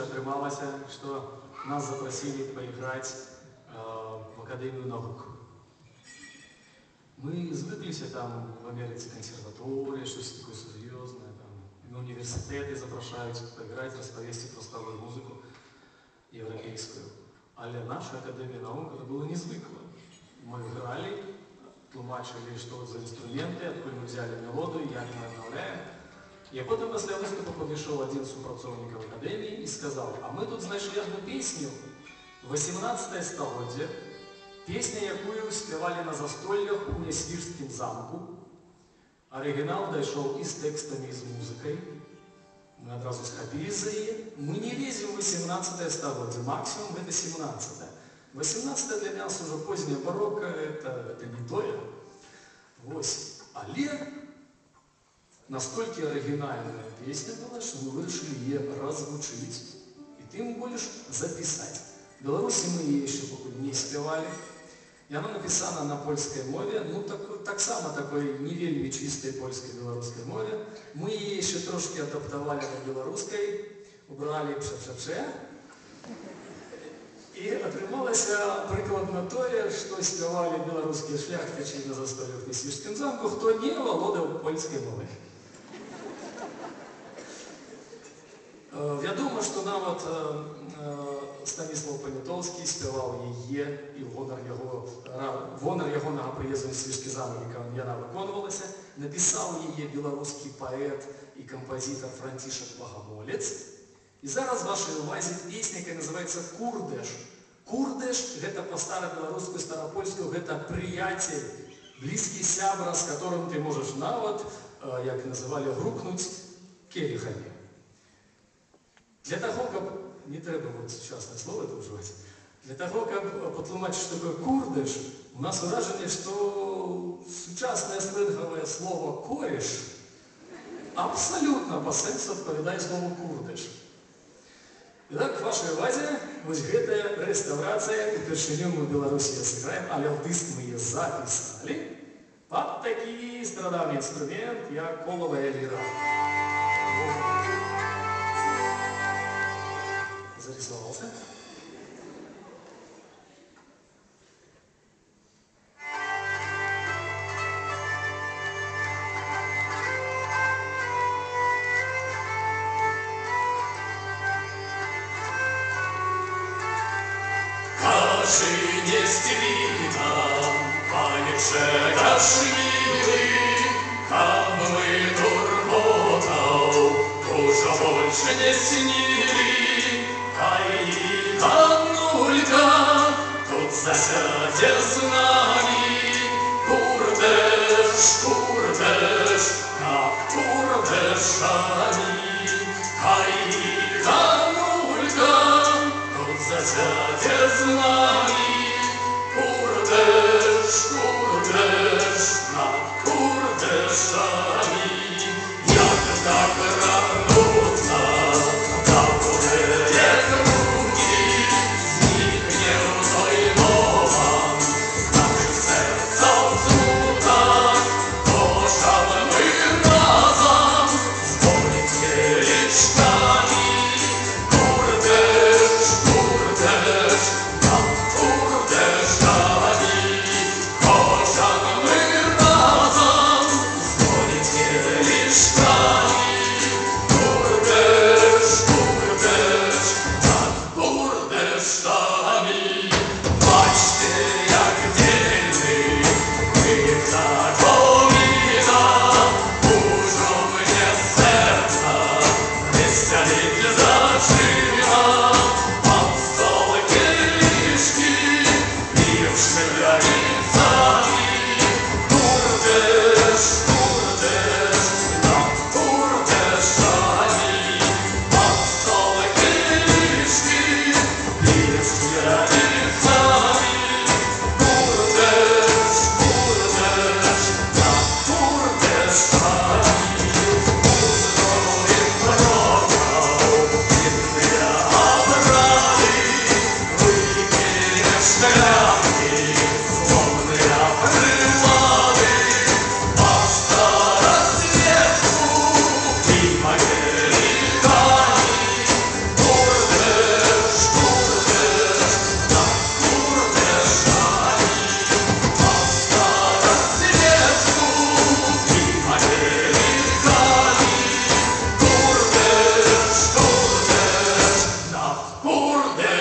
Атрымалася, што нас запросили поиграть в Академию наук. Мы звыкліся там в Америке консерватория, что-то такое серьезное, там, на университеты запрашаюць поиграть, распавесці про старую музыку европейскую. Але наша Академия наук это было незвыкло. Мы играли, тлумачили, что за инструменты, откуда мы взяли мелодию, як мы обновляем. И потом после выступа подошел один из супрацовников Академии и сказал: а мы тут знайшли одну песню, 18 столетие, песня, якую спевали на застольях у Нясвіжскім замку. Оригинал дошел и с текстами, и с музыкой. Мы одразу схопились за ее. Мы не лезем в 18 столетие, максимум это 17. 18 для нас уже поздняя барокко, это не то. Але настолько оригинальная песня была, что мы решили ее раззвучить и тем больше записать. В Беларуси мы ее еще пока не спевали. И она написана на польской мове, ну так само такой не вельми чистой польской-белорусской мове. Мы ее еще трошки адаптовали на белорусской, убрали пше-пше-пше. И атрымалось прикладно то, что спевали белорусские шляхтичи на застольях в Нясвіжскім замку, кто не володал польской мовой. Вядома, што нават Станіслав Панятоўскі спяваў яе, і вонар ягонага прыезду ў Нясвіжскі замак, яна выконвалася, напісаў яе беларускі паэт і кампазітар Францішак Багамолец. І зараз вашай увазе песня, якая называецца «Курдэш». Курдэш – гэта па-старабеларуску, старапольскую, гэта прыяцель, блізкі сябра, з которым ты можаш нават, як называлі, грукнуць келіхамі. Для того, как не треба вот частное слово это уживать, для того, как потлумачить, что такое курдыш, у нас выражение, что сучасное сленговое слово кореш абсолютно по сенсу отповедает слову курдыш. Итак, в вашей увазе вот эта реставрация, упершыню мы в Беларуси сыграем, але диск мы ее записали под такой стародавний инструмент, как коловая лира. Зарисовался. Каши не стелита, паниче кашмиры, камы турботов, уже больше не снили. Ай, Аннулька, тут засядет с нами, курдеш, курдеш, как курдешами. Ай, Аннулька, тут засядет с нами, курдеш, курдеш, как курдешами. Як так рано.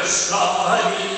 шалі,